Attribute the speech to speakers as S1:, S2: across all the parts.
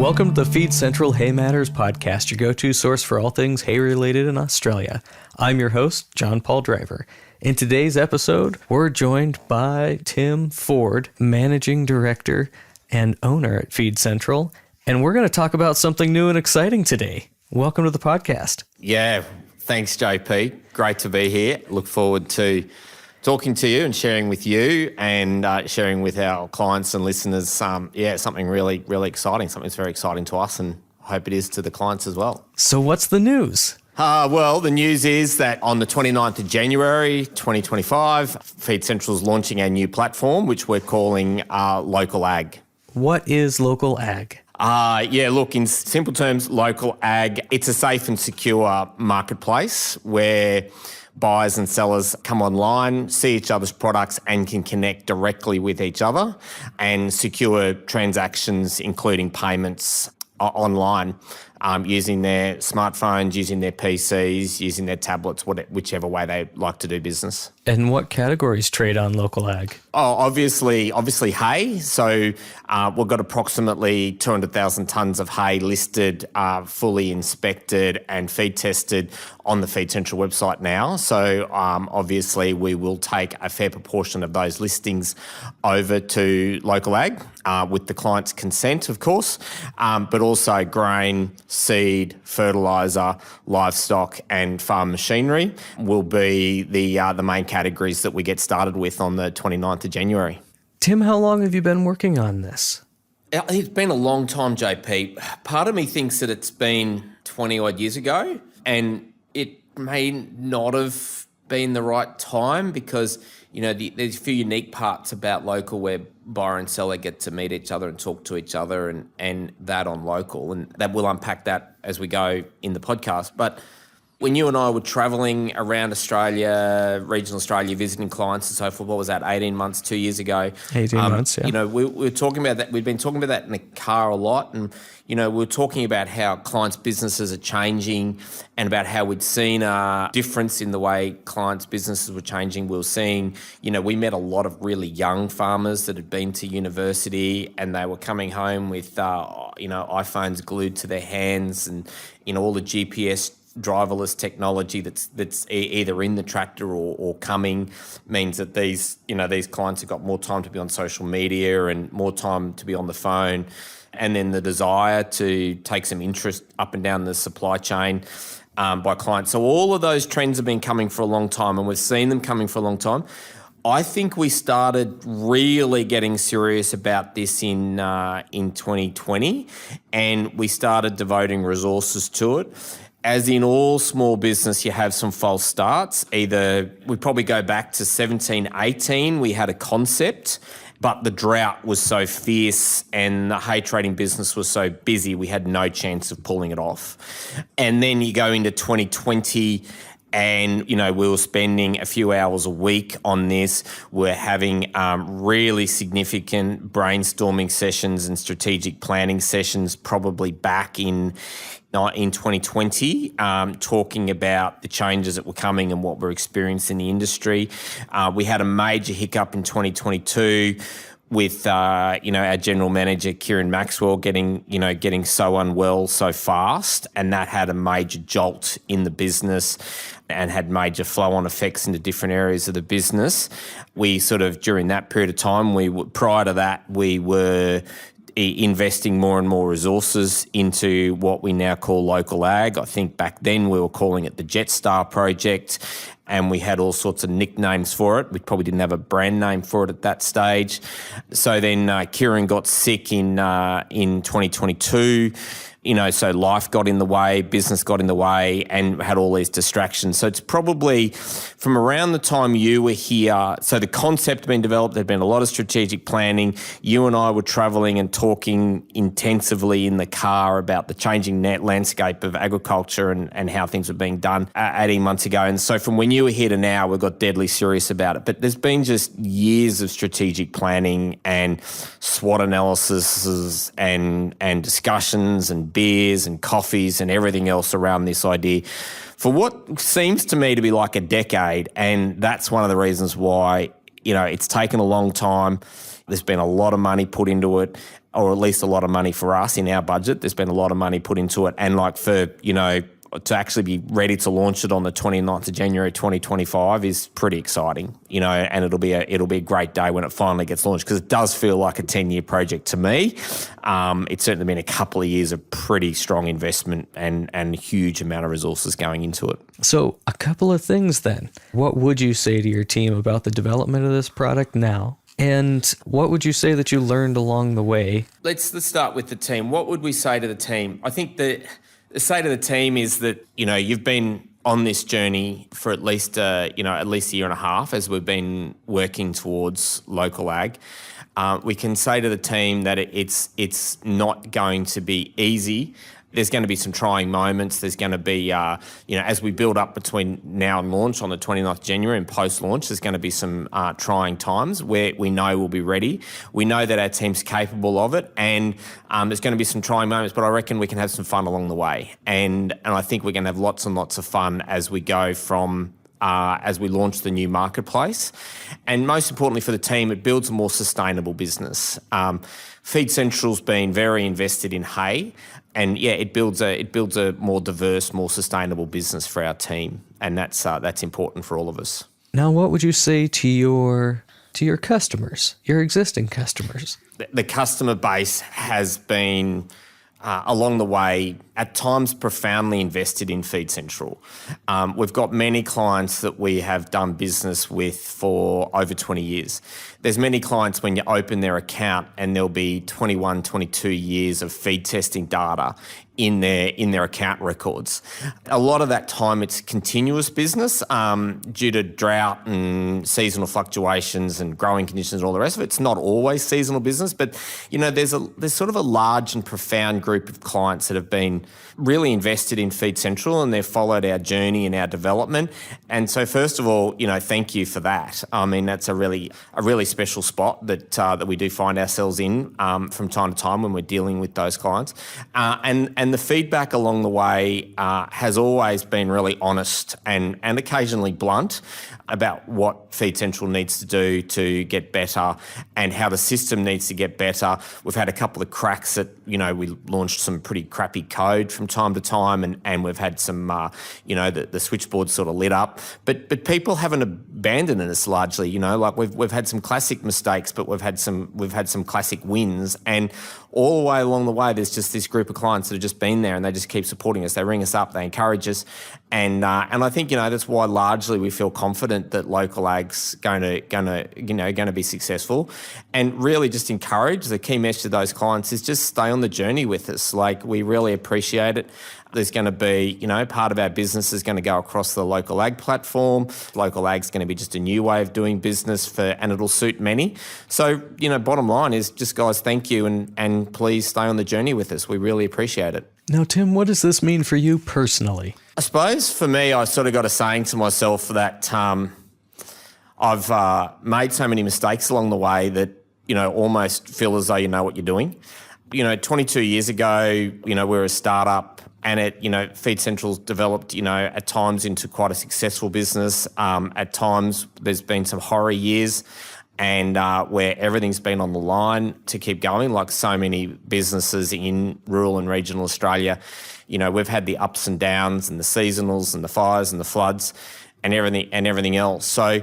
S1: Welcome to the Feed Central Hay Matters podcast, your go-to source for all things hay-related in Australia. I'm your host, Jon Paul Driver. In today's episode, we're joined by Tim Ford, Managing Director and owner at Feed Central, and we're going to talk about something new and exciting today. Welcome to the podcast.
S2: Yeah, thanks, JP. Great to be here. Look forward to talking to you and sharing with you and sharing with our clients and listeners, something really, really exciting, something that's very exciting to us, and I hope it is to the clients as well.
S1: So what's the news?
S2: Well, the news is that on the 29th of January 2025, Feed Central is launching our new platform, which we're calling Local Ag.
S1: What is Local Ag?
S2: In simple terms, Local Ag, it's a safe and secure marketplace where buyers and sellers come online, see each other's products and can connect directly with each other and secure transactions, including payments online, using their smartphones, using their PCs, using their tablets, whichever way they like to do business.
S1: And what categories trade on Local Ag?
S2: Obviously hay. So we've got approximately 200,000 tonnes of hay listed, fully inspected and feed tested on the Feed Central website now. So obviously we will take a fair proportion of those listings over to Local Ag with the client's consent, of course, but also grain, seed, fertiliser, livestock and farm machinery will be the main categories that we get started with on the 29th of January.
S1: Tim, how long have you been working on this?
S2: It's been a long time, JP. Part of me thinks that it's been 20 odd years ago, and it may not have been the right time because, there's a few unique parts about local where buyer and seller get to meet each other and talk to each other and that on local. And that we'll unpack that as we go in the podcast. But when you and I were travelling around Australia, regional Australia, visiting clients and so forth, what was that, 18 months, 2 years ago?
S1: 18 months, yeah.
S2: We were talking about that. We've been talking about that in the car a lot. And, we were talking about how clients' businesses are changing and about how we'd seen a difference in the way clients' businesses were changing. We were seeing, we met a lot of really young farmers that had been to university and they were coming home with, iPhones glued to their hands and, all the GPS driverless technology that's either in the tractor or coming means that these clients have got more time to be on social media and more time to be on the phone, and then the desire to take some interest up and down the supply chain by clients. So all of those trends have been coming for a long time, and we've seen them coming for a long time. I think we started really getting serious about this in 2020, and we started devoting resources to it. As in all small business, you have some false starts. Either we probably go back to 17, 18, we had a concept, but the drought was so fierce and the hay trading business was so busy, we had no chance of pulling it off. And then you go into 2020 and, we were spending a few hours a week on this. We're having really significant brainstorming sessions and strategic planning sessions probably back in 2020, talking about the changes that were coming and what we're experiencing in the industry. We had a major hiccup in 2022 with, our general manager, Kieran Maxwell, getting so unwell so fast, and that had a major jolt in the business and had major flow-on effects into different areas of the business. We during that period of time, prior to that, we were investing more and more resources into what we now call Local Ag. I think back then we were calling it the Jetstar project, and we had all sorts of nicknames for it. We probably didn't have a brand name for it at that stage. So then Kieran got sick in 2022. So life got in the way, business got in the way, and had all these distractions. So it's probably from around the time you were here, so the concept had been developed, there'd been a lot of strategic planning. You and I were travelling and talking intensively in the car about the changing landscape of agriculture and how things were being done 18 months ago. And so from when you were here to now, we got deadly serious about it. But there's been just years of strategic planning and SWOT analysis and discussions and beers and coffees and everything else around this idea for what seems to me to be like a decade. And that's one of the reasons why, it's taken a long time. There's been a lot of money put into it. or at least a lot of money for us in our budget. There's been a lot of money put into it. And like for, to actually be ready to launch it on the 29th of January 2025 is pretty exciting, and it'll be a great day when it finally gets launched, because it does feel like a 10-year project to me. It's certainly been a couple of years of pretty strong investment and huge amount of resources going into it.
S1: So a couple of things then. What would you say to your team about the development of this product now? And what would you say that you learned along the way?
S2: Let's start with the team. What would we say to the team? I think the say to the team is that, you've been on this journey for at least a year and a half as we've been working towards local ag. We can say to the team that it's not going to be easy. There's going to be some trying moments. There's going to be, as we build up between now and launch on the 29th of January and post-launch, there's going to be some trying times where we know we'll be ready. We know that our team's capable of it, and there's going to be some trying moments, but I reckon we can have some fun along the way. And I think we're going to have lots and lots of fun as we go from as we launch the new marketplace. And most importantly for the team, it builds a more sustainable business. Feed Central's been very invested in hay, and it builds a more diverse, more sustainable business for our team, and that's important for all of us.
S1: Now, what would you say to your customers, your existing customers?
S2: The customer base has been along the way, at times profoundly invested in Feed Central. We've got many clients that we have done business with for over 20 years. There's many clients when you open their account and there'll be 21, 22 years of feed testing data in their account records. A lot of that time it's continuous business due to drought and seasonal fluctuations and growing conditions and all the rest of it. It's not always seasonal business, but there's sort of a large and profound group of clients that have been really invested in Feed Central, and they've followed our journey and our development. And so first of all, thank you for that. I mean, that's a really special spot that we do find ourselves in from time to time when we're dealing with those clients. And the feedback along the way has always been really honest and occasionally blunt about what Feed Central needs to do to get better and how the system needs to get better. We've had a couple of cracks at, we launched some pretty crappy code from time to time, and we've had some, the switchboard sort of lit up. But people haven't abandoned us largely, like we've had some classic mistakes, but we've had some classic wins. And all the way along the way, there's just this group of clients that have just been there and they just keep supporting us. They ring us up, they encourage us. And I think, that's why largely we feel confident that local ag's going to be successful. And really just encourage, the key message to those clients is just stay on the journey with us. Like, we really appreciate it. There's going to be, part of our business is going to go across the local ag platform. Local ag's going to be just a new way of doing business and it'll suit many. So, bottom line is just, guys, thank you and please stay on the journey with us. We really appreciate it.
S1: Now, Tim, what does this mean for you personally?
S2: I suppose for me, I sort of got a saying to myself that I've made so many mistakes along the way that, almost feel as though you know what you're doing. 22 years ago, we're a startup, and Feed Central's developed, at times into quite a successful business. At times there's been some horror years and where everything's been on the line to keep going, like so many businesses in rural and regional Australia. We've had the ups and downs and the seasonals and the fires and the floods and everything else. So,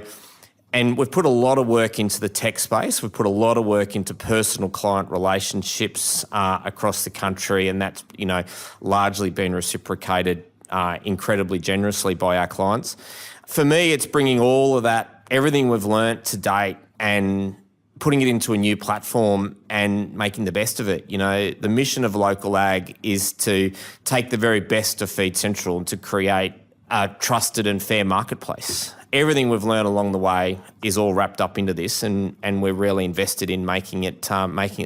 S2: and we've put a lot of work into the tech space. We've put a lot of work into personal client relationships across the country, and that's, largely been reciprocated incredibly generously by our clients. For me, it's bringing all of that, everything we've learnt to date, and putting it into a new platform and making the best of it. The mission of local ag is to take the very best of Feed Central and to create a trusted and fair marketplace. Everything we've learned along the way is all wrapped up into this, and we're really invested in making it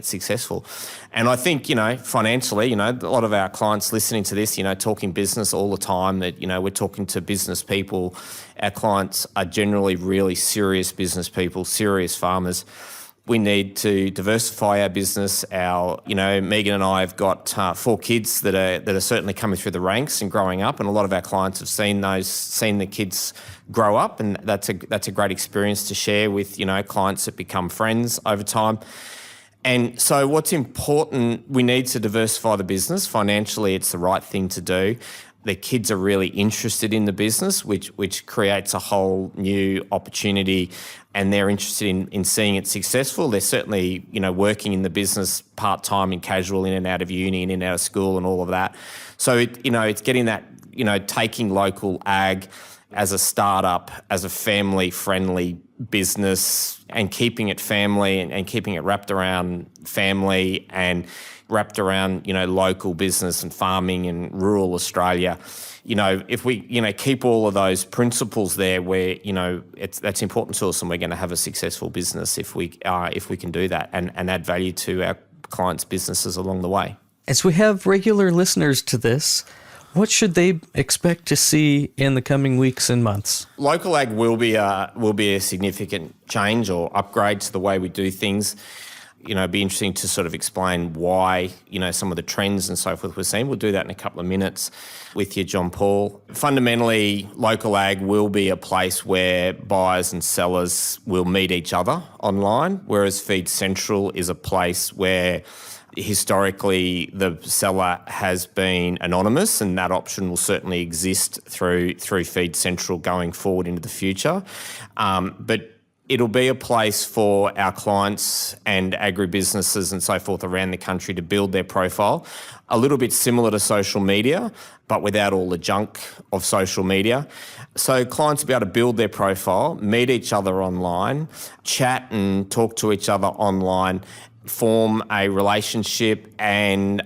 S2: successful. And I think, financially, a lot of our clients listening to this, talking business all the time, that, we're talking to business people. Our clients are generally really serious business people, serious farmers. We need to diversify our business. Megan and I have got 4 kids that are certainly coming through the ranks and growing up, and a lot of our clients have seen the kids grow up, and that's a great experience to share with clients that become friends over time. And so what's important, we need to diversify the business. Financially, it's the right thing to do. The kids are really interested in the business, which creates a whole new opportunity, and they're interested in seeing it successful. They're certainly, working in the business part-time and casual, in and out of uni and in and out of school and all of that. So, it's getting that, taking local ag as a startup, as a family-friendly business, and keeping it family and keeping it wrapped around family and wrapped around, local business and farming and rural Australia. If we, keep all of those principles there, where, that's important to us, and we're going to have a successful business if we can do that and add value to our clients' businesses along the way.
S1: As we have regular listeners to this, what should they expect to see in the coming weeks and months?
S2: Local ag will be a significant change or upgrade to the way we do things. It'd be interesting to sort of explain why, some of the trends and so forth we're seeing. We'll do that in a couple of minutes with you, Jon Paul. Fundamentally, local ag will be a place where buyers and sellers will meet each other online, whereas Feed Central is a place where historically the seller has been anonymous, and that option will certainly exist through Feed Central going forward into the future. But it'll be a place for our clients and agribusinesses and so forth around the country to build their profile, a little bit similar to social media, but without all the junk of social media. So clients will be able to build their profile, meet each other online, chat and talk to each other online, form a relationship and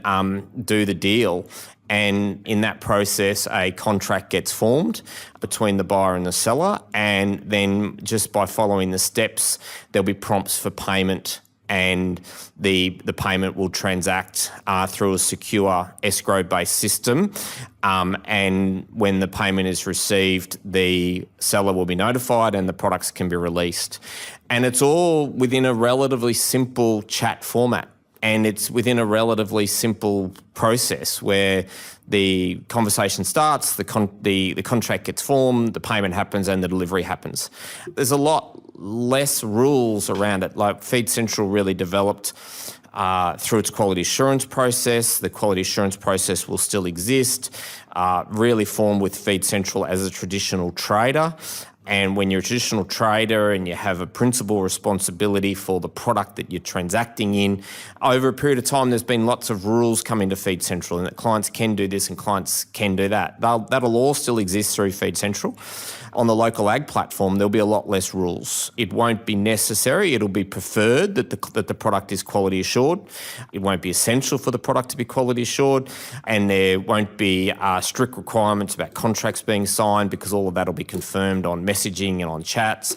S2: do the deal. And in that process, a contract gets formed between the buyer and the seller. And then just by following the steps, there'll be prompts for payment, and the payment will transact through a secure escrow-based system. And when the payment is received, the seller will be notified and the products can be released. And it's all within a relatively simple chat format. And it's within a relatively simple process where the conversation starts, the contract gets formed, the payment happens, and the delivery happens. There's a lot less rules around it. Like Feed Central really developed through its quality assurance process. The quality assurance process will still exist, really formed with Feed Central as a traditional trader. And when you're a traditional trader and you have a principal responsibility for the product that you're transacting in, over a period of time, there's been lots of rules come into Feed Central, and that clients can do this and clients can do that. That'll all still exist through Feed Central. On the local ag platform, there'll be a lot less rules. It won't be necessary. It'll be preferred that the product is quality assured. It won't be essential for the product to be quality assured, and there won't be strict requirements about contracts being signed, because all of that will be confirmed on messaging and on chats.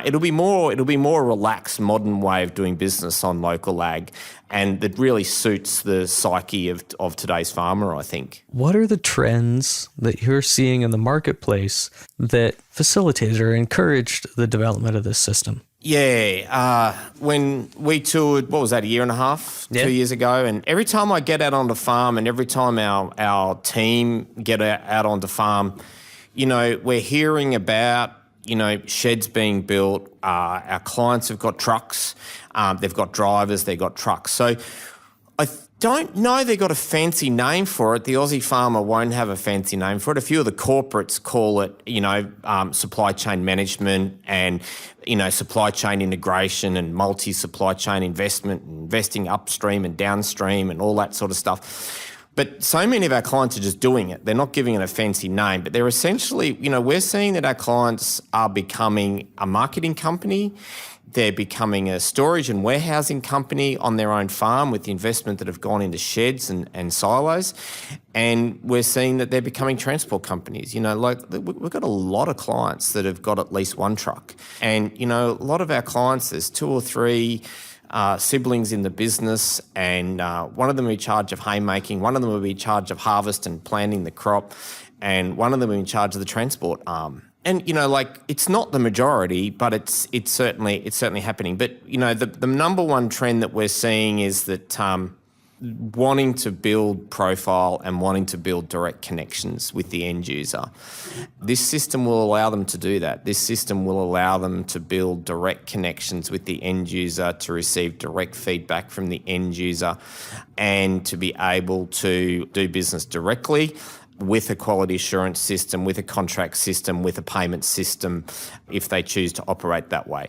S2: It'll be more a relaxed, modern way of doing business on local ag, and that really suits the psyche of today's farmer, I think.
S1: What are the trends that you're seeing in the marketplace that facilitated or encouraged the development of this system?
S2: Yeah, when we toured, what was that, a year and a half, 2 years ago, and every time I get out onto farm and every time our team get out onto farm, we're hearing about, sheds being built. Our clients have got trucks, they've got drivers, they've got trucks. So I don't know they've got a fancy name for it. The Aussie farmer won't have a fancy name for it. A few of the corporates call it, supply chain management and, supply chain integration and multi-supply chain investment, investing upstream and downstream and all that sort of stuff. But so many of our clients are just doing it. They're not giving it a fancy name, but they're essentially, we're seeing that our clients are becoming a marketing company. They're becoming a storage and warehousing company on their own farm with the investment that have gone into sheds and silos. And we're seeing that they're becoming transport companies. We've got a lot of clients that have got at least one truck. And, a lot of our clients, there's 2 or 3 siblings in the business, and one of them will be in charge of haymaking, one of them will be in charge of harvest and planting the crop, and one of them will be in charge of the transport arm. And, it's not the majority, but it's certainly happening. But, the number one trend that we're seeing is that wanting to build profile and wanting to build direct connections with the end user. This system will allow them to do that. This system will allow them to build direct connections with the end user, to receive direct feedback from the end user, and to be able to do business directly with a quality assurance system, with a contract system, with a payment system, if they choose to operate that way.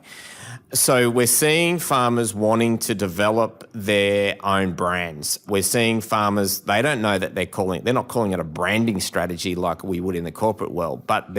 S2: So we're seeing farmers wanting to develop their own brands. We're seeing farmers, they don't know that they're not calling it a branding strategy like we would in the corporate world, but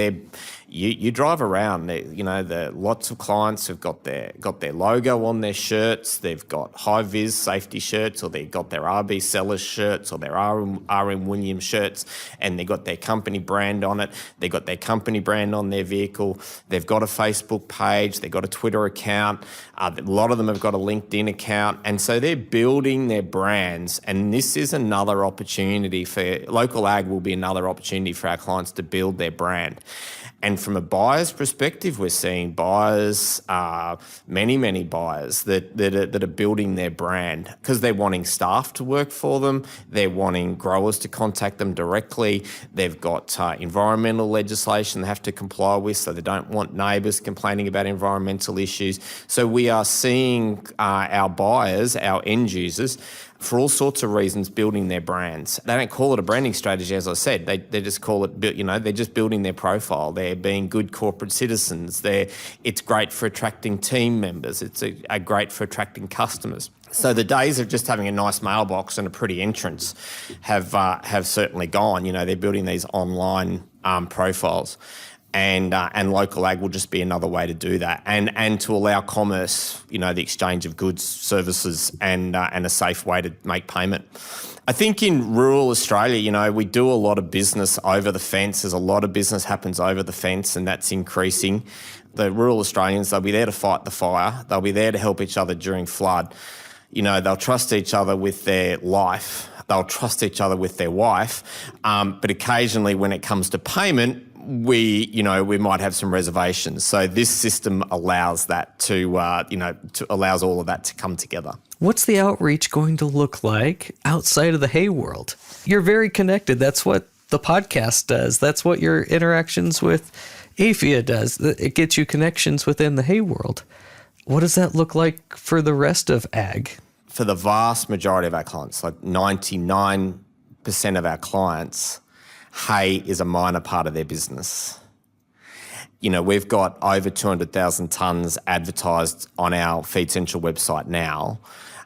S2: you drive around, lots of clients have got their logo on their shirts, they've got high-vis safety shirts, or they've got their RB Sellers shirts, or their RM Williams shirts, and they've got their company brand on it, they've got their company brand on their vehicle, they've got a Facebook page, they've got a Twitter account, a lot of them have got a LinkedIn account, and so they're building their brands, and this is another opportunity for local ag will be another opportunity for our clients to build their brand. And from a buyer's perspective, we're seeing buyers, many buyers that are building their brand because they're wanting staff to work for them, they're wanting growers to contact them directly, they've got environmental legislation they have to comply with, so they don't want neighbours complaining about environmental issues. So we are seeing our buyers, our end users, for all sorts of reasons, building their brands. They don't call it a branding strategy, as I said. They just call it, they're just building their profile. They're being good corporate citizens. It's great for attracting team members. It's great for attracting customers. So the days of just having a nice mailbox and a pretty entrance have certainly gone. They're building these online profiles. And local ag will just be another way to do that, and to allow commerce, the exchange of goods, services, and a safe way to make payment. I think in rural Australia, we do a lot of business over the fence. There's a lot of business happens over the fence, and that's increasing. The rural Australians, they'll be there to fight the fire. They'll be there to help each other during flood. They'll trust each other with their life. They'll trust each other with their wife. But occasionally, when it comes to payment, we might have some reservations. So this system allows that allows all of that to come together.
S1: What's the outreach going to look like outside of the hay world? You're very connected. That's what the podcast does. That's what your interactions with AFIA does. It gets you connections within the hay world. What does that look like for the rest of ag?
S2: For the vast majority of our clients, like 99% of our clients, hay is a minor part of their business. We've got over 200,000 tonnes advertised on our Feed Central website now.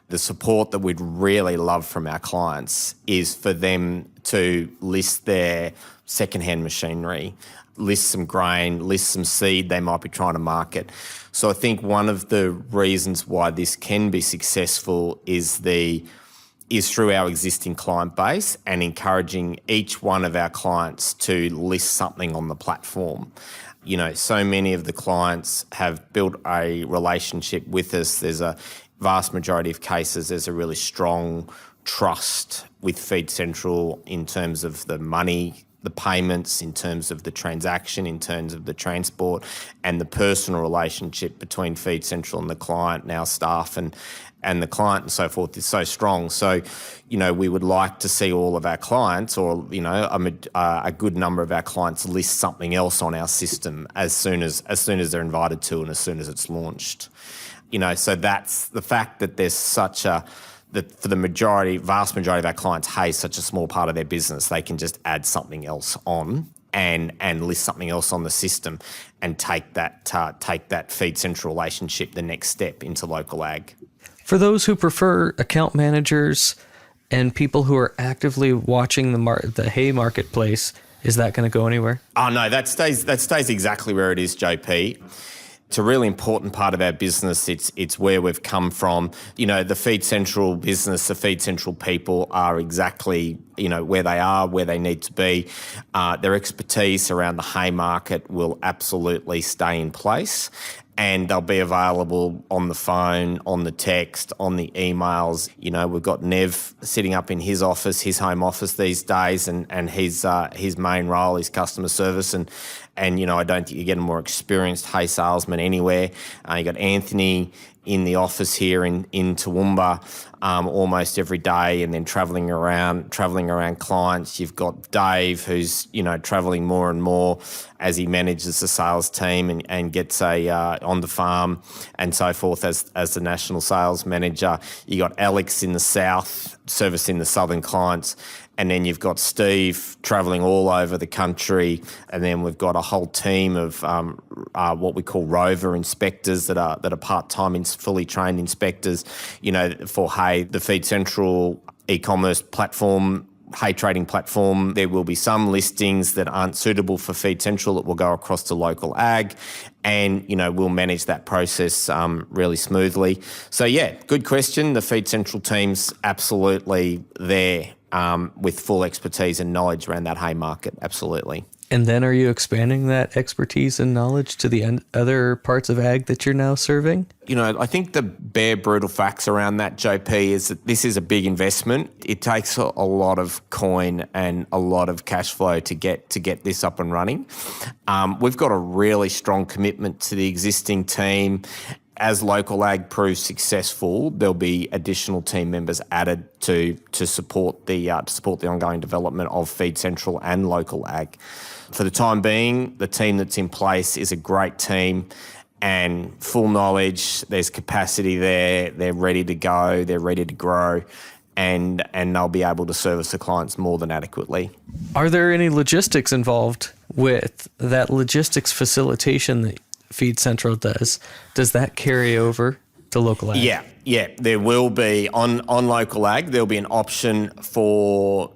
S2: The support that we'd really love from our clients is for them to list their secondhand machinery, list some grain, list some seed they might be trying to market. So I think one of the reasons why this can be successful is through our existing client base and encouraging each one of our clients to list something on the platform. So many of the clients have built a relationship with us. There's a vast majority of cases, there's a really strong trust with Feed Central in terms of the money, the payments, in terms of the transaction, in terms of the transport, and the personal relationship between Feed Central and the client and our staff and the client and so forth is so strong. So, we would like to see all of our clients, or a good number of our clients, list something else on our system as soon as they're invited to and as soon as it's launched. So that's the fact that there's that for the vast majority of our clients, hay is such a small part of their business, they can just add something else on and list something else on the system and take that Feed Central relationship the next step into local ag.
S1: For those who prefer account managers and people who are actively watching the hay marketplace, is that going to go anywhere?
S2: Oh no, that stays exactly where it is, JP. It's a really important part of our business. It's where we've come from. The Feed Central business, the Feed Central people are exactly, where they are, where they need to be. Their expertise around the hay market will absolutely stay in place. And they'll be available on the phone, on the text, on the emails. We've got Nev sitting up in his office, his home office these days, and his main role is customer service, And, I don't think you get a more experienced hay salesman anywhere. You got Anthony in the office here in Toowoomba almost every day, and then travelling around clients. You've got Dave, who's, travelling more and more as he manages the sales team and gets on the farm and so forth as the national sales manager. You got Alex in the south servicing the southern clients. And then you've got Steve travelling all over the country, and then we've got a whole team of what we call rover inspectors that are part-time, fully trained inspectors. For hay, the Feed Central e-commerce platform, hay trading platform, there will be some listings that aren't suitable for Feed Central that will go across to local ag, and we'll manage that process really smoothly. So yeah, good question. The Feed Central team's absolutely there. With full expertise and knowledge around that hay market, absolutely.
S1: And then are you expanding that expertise and knowledge to the other parts of ag that you're now serving?
S2: I think the bare, brutal facts around that, JP, is that this is a big investment. It takes a lot of coin and a lot of cash flow to get this up and running. We've got a really strong commitment to the existing team. As local ag proves successful, there'll be additional team members added to support the ongoing development of Feed Central and local ag. For the time being, the team that's in place is a great team and full knowledge. There's capacity there. They're ready to go. They're ready to grow, and they'll be able to service the clients more than adequately.
S1: Are there any logistics involved with that logistics facilitation that Feed Central does that carry over to local ag?
S2: Yeah, there will be on local ag. There'll be an option for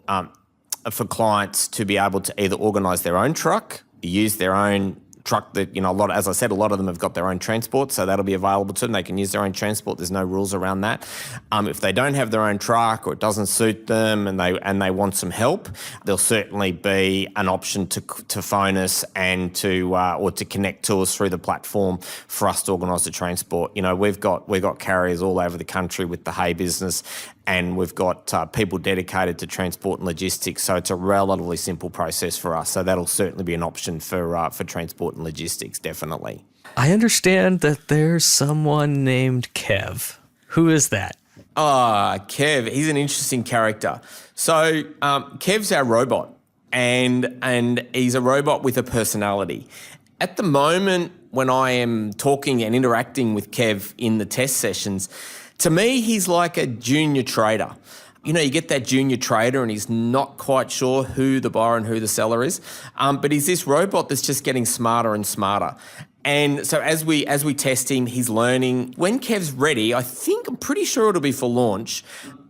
S2: clients to be able to either organise their own truck, use their own truck. That a lot of them have got their own transport, so that'll be available to them. They can use their own transport. There's no rules around that. If they don't have their own truck or it doesn't suit them and they want some help, there'll certainly be an option to phone us and to connect to us through the platform for us to organise the transport. We've got carriers all over the country with the hay business, and we've got people dedicated to transport and logistics. So it's a relatively simple process for us. So that'll certainly be an option for transport and logistics, definitely.
S1: I understand that there's someone named Kev. Who is that?
S2: Kev, he's an interesting character. So Kev's our robot, and he's a robot with a personality. At the moment, when I am talking and interacting with Kev in the test sessions, to me, he's like a junior trader. You get that junior trader and he's not quite sure who the buyer and who the seller is, but he's this robot that's just getting smarter and smarter. And so as we test him, he's learning. When Kev's ready, I'm pretty sure it'll be for launch,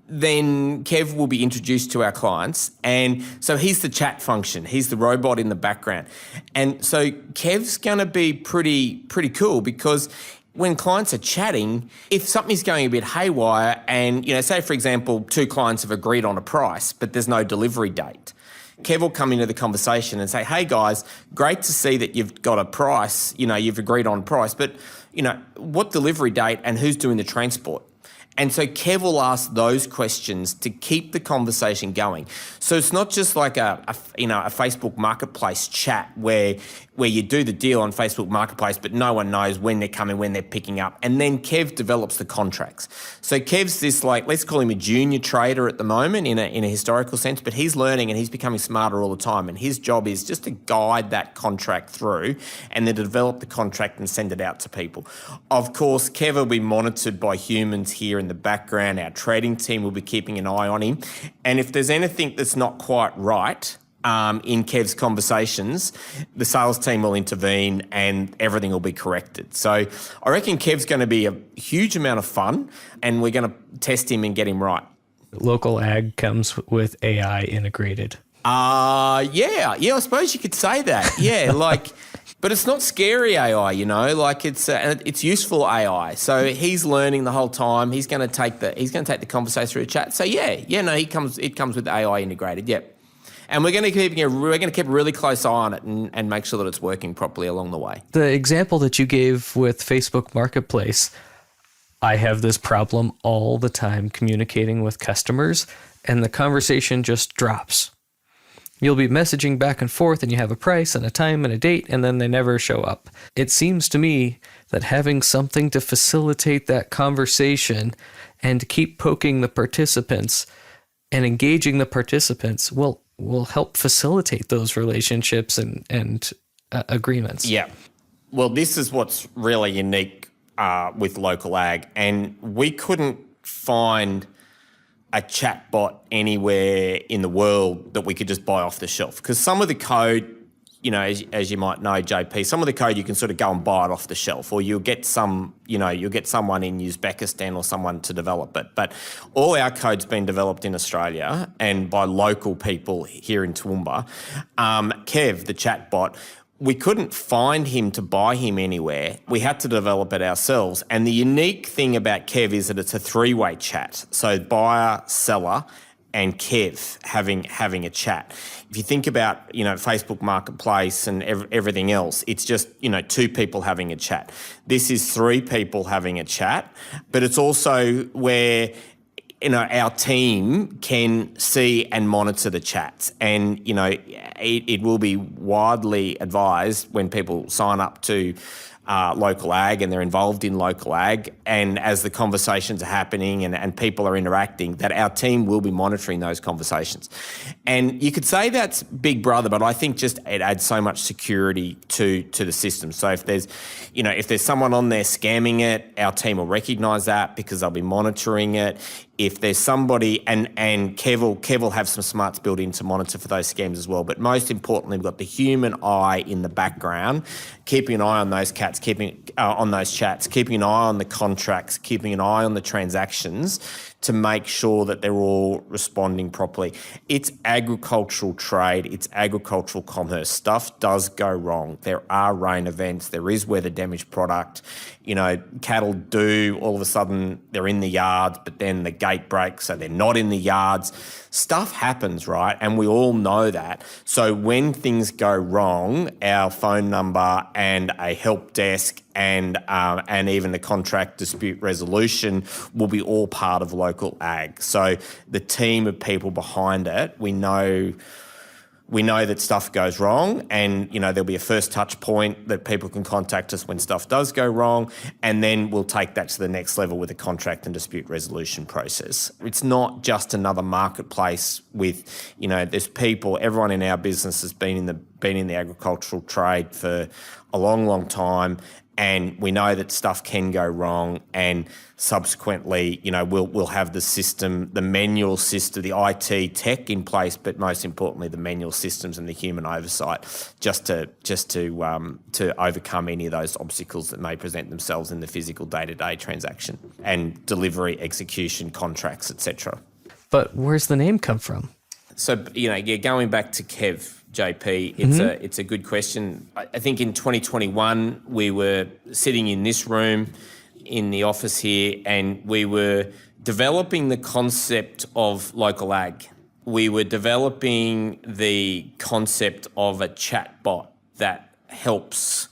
S2: then Kev will be introduced to our clients. And so he's the chat function. He's the robot in the background. And so Kev's going to be pretty cool, because when clients are chatting, if something's going a bit haywire and, say, for example, two clients have agreed on a price, but there's no delivery date, Kev will come into the conversation and say, hey, guys, great to see that you've got a price, you've agreed on a price, but, what delivery date and who's doing the transport? And so Kev will ask those questions to keep the conversation going. So it's not just like a Facebook Marketplace chat where you do the deal on Facebook Marketplace, but no one knows when they're coming, when they're picking up. And then Kev develops the contracts. So Kev's this, let's call him a junior trader at the moment in a historical sense, but he's learning and he's becoming smarter all the time. And his job is just to guide that contract through and then to develop the contract and send it out to people. Of course, Kev will be monitored by humans here in the background. Our trading team will be keeping an eye on him. And if there's anything that's not quite right in Kev's conversations, the sales team will intervene and everything will be corrected. So I reckon Kev's going to be a huge amount of fun, and we're going to test him and get him right.
S1: Local ag comes with AI integrated.
S2: I suppose you could say that. Yeah, but it's not scary AI, it's useful AI. So he's learning the whole time. He's going to take the conversation through a chat. So it comes with AI integrated. Yep. And we're going to keep a really close eye on it and make sure that it's working properly along the way.
S1: The example that you gave with Facebook Marketplace, I have this problem all the time communicating with customers, and the conversation just drops. You'll be messaging back and forth and you have a price and a time and a date, and then they never show up. It seems to me that having something to facilitate that conversation and keep poking the participants and engaging the participants will help facilitate those relationships and agreements.
S2: Yeah. Well, this is what's really unique with local ag, and we couldn't find a chatbot anywhere in the world that we could just buy off the shelf, because some of the code, you know, as you might know, JP, some of the code you can sort of go and buy it off the shelf, or you'll get someone in Uzbekistan or someone to develop it. But all our code's been developed in Australia and by local people here in Toowoomba. Kev, the chatbot, we couldn't find him to buy him anywhere. We had to develop it ourselves. And the unique thing about Kev is that it's a three-way chat. So buyer, seller, and Kev having a chat. If you think about, you know, Facebook Marketplace and everything else, it's just, you know, two people having a chat. This is three people having a chat, but it's also where, you know, our team can see and monitor the chats. And, you know, it will be widely advised when people sign up to local ag and they're involved in local ag, and as the conversations are happening and people are interacting, that our team will be monitoring those conversations. And you could say that's Big Brother, but I think just it adds so much security to the system. So if there's someone on there scamming it, our team will recognise that because they'll be monitoring it. If there's somebody, and Kev will have some smarts built in to monitor for those scams as well. But most importantly, we've got the human eye in the background, keeping an eye on those chats, keeping an eye on the contracts, keeping an eye on the transactions to make sure that they're all responding properly. It's agricultural trade, it's agricultural commerce. Stuff does go wrong. There are rain events, there is weather damaged product. You know, cattle do, all of a sudden they're in the yards, but then the gate breaks, so they're not in the yards. Stuff happens, right? And we all know that. So when things go wrong, our phone number and a help desk and even the contract dispute resolution will be all part of local ag. So the team of people behind it, we know that stuff goes wrong, and, you know, there'll be a first touch point that people can contact us when stuff does go wrong, and then we'll take that to the next level with a contract and dispute resolution process. It's not just another marketplace with, you know, there's people, everyone in our business has been in the agricultural trade for a long, long time, and we know that stuff can go wrong, and subsequently, you know, we'll have the system, the manual system, the IT tech in place, but most importantly, the manual systems and the human oversight, just to overcome any of those obstacles that may present themselves in the physical day-to-day transaction and delivery, execution, contracts, etc.
S1: But where's the name come from?
S2: So, you know, going back to Kev, JP, it's a good question. I think in 2021 we were sitting in this room in the office here, and we were developing the concept of local ag. We were developing the concept of a chatbot that helps,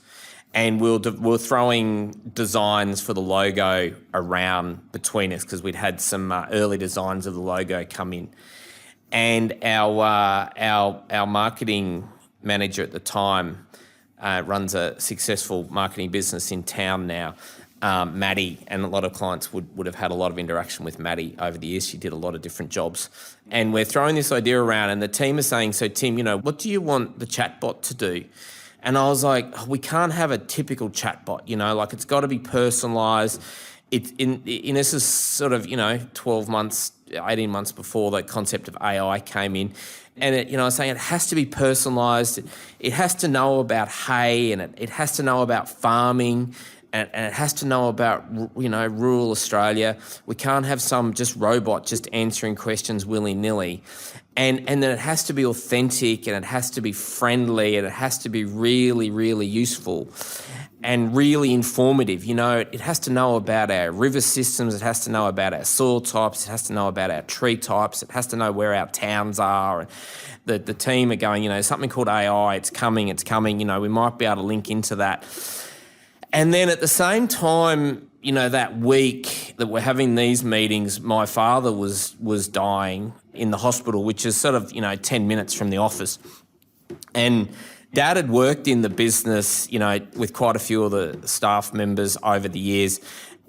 S2: and we're throwing designs for the logo around between us because we'd had some early designs of the logo come in. And our marketing manager at the time runs a successful marketing business in town now, Maddie, and a lot of clients would have had a lot of interaction with Maddie over the years. She did a lot of different jobs. And we're throwing this idea around, and the team is saying, so Tim, you know, what do you want the chatbot to do? And I was like, oh, we can't have a typical chatbot, you know, like it's got to be personalised. It's this is sort of, you know, 12 months, 18 months before the concept of AI came in. And, I was saying it has to be personalised. It has to know about hay, and it has to know about farming, and it has to know about, you know, rural Australia. We can't have some just robot just answering questions willy-nilly. And then it has to be authentic, and it has to be friendly, and it has to be really, really useful and really informative. You know, it has to know about our river systems, it has to know about our soil types, it has to know about our tree types, it has to know where our towns are. And the team are going, you know, something called AI, it's coming, you know, we might be able to link into that. And then at the same time, you know, that week, that we're having these meetings, my father was dying in the hospital, which is sort of, 10 minutes from the office. And Dad had worked in the business, with quite a few of the staff members over the years.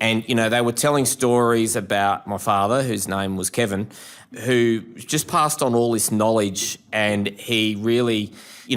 S2: And, they were telling stories about my father, whose name was Kevin, who just passed on all this knowledge, and he really,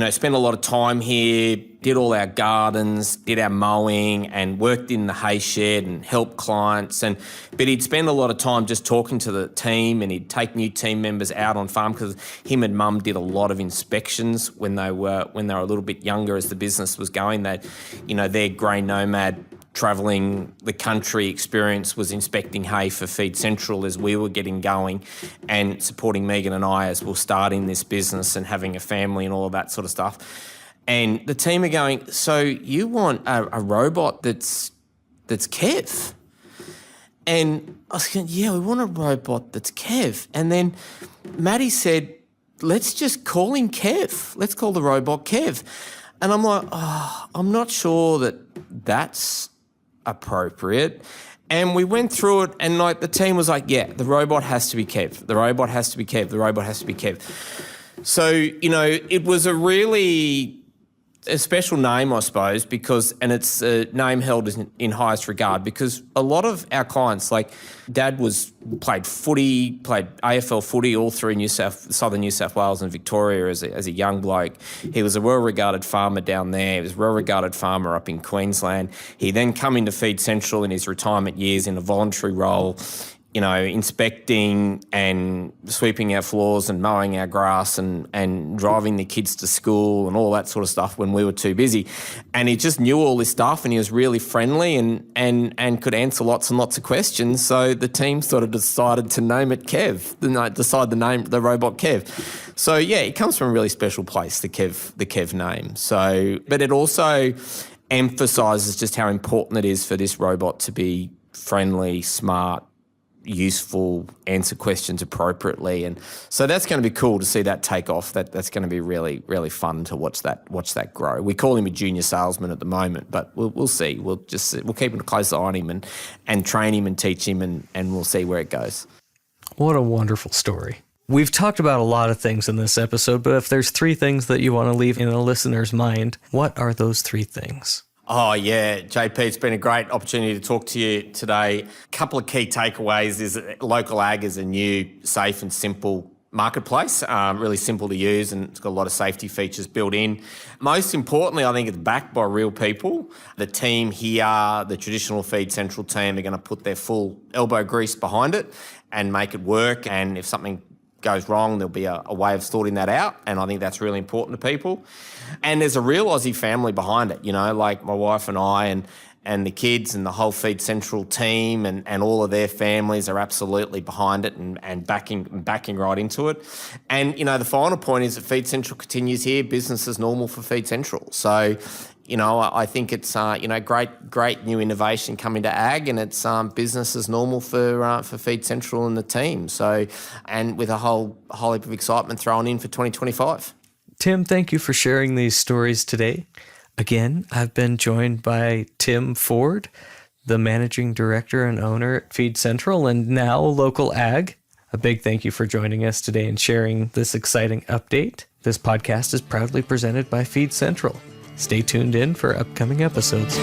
S2: spent a lot of time here, did all our gardens, did our mowing, and worked in the hay shed and helped clients. But he'd spend a lot of time just talking to the team, and he'd take new team members out on farm because him and Mum did a lot of inspections when they were a little bit younger as the business was going. Their grain nomad travelling the country experience was inspecting hay for Feed Central as we were getting going, and supporting Megan and I as we're starting this business and having a family and all of that sort of stuff. And the team are going, so you want a robot that's Kev? And I was going, yeah, we want a robot that's Kev. And then Maddie said, let's just call him Kev. Let's call the robot Kev. And I'm like, I'm not sure that's appropriate. And we went through it, and the team was like, yeah, the robot has to be Kev. The robot has to be Kev. The robot has to be Kev. So, it was a special name, I suppose, and it's a name held in highest regard, because a lot of our clients, like Dad played AFL footy all through southern New South Wales and Victoria as a young bloke. He was a well-regarded farmer down there. He was a well-regarded farmer up in Queensland. He then come into Feed Central in his retirement years in a voluntary role, inspecting and sweeping our floors and mowing our grass and driving the kids to school and all that sort of stuff when we were too busy. And he just knew all this stuff, and he was really friendly and could answer lots and lots of questions. So the team sort of decided to name it Kev, the robot Kev. So yeah, it comes from a really special place, the Kev name. So, but it also emphasises just how important it is for this robot to be friendly, smart, useful, answer questions appropriately. And so that's going to be cool to see that take off. That's going to be really, really fun to watch that grow. We call him a junior salesman at the moment, but we'll see. We'll keep a close eye on him and train him and teach him, and we'll see where it goes.
S1: What a wonderful story. We've talked about a lot of things in this episode, but if there's 3 things that you want to leave in a listener's mind, what are those 3 things?
S2: Oh, yeah, JP, it's been a great opportunity to talk to you today. A couple of key takeaways is that local ag is a new, safe and simple marketplace, really simple to use, and it's got a lot of safety features built in. Most importantly, I think it's backed by real people. The team here, the traditional Feed Central team, are going to put their full elbow grease behind it and make it work. And if something goes wrong, there'll be a way of sorting that out, and I think that's really important to people. And there's a real Aussie family behind it, like my wife and I and the kids and the whole Feed Central team and all of their families are absolutely behind it and backing right into it. And, the final point is that Feed Central continues here, business as normal for Feed Central. So, I think it's, great new innovation coming to ag, and it's business as normal for Feed Central and the team. So, and with a whole heap of excitement thrown in for 2025.
S1: Tim, thank you for sharing these stories today. Again, I've been joined by Tim Ford, the managing director and owner at Feed Central and now Local Ag. A big thank you for joining us today and sharing this exciting update. This podcast is proudly presented by Feed Central. Stay tuned in for upcoming episodes.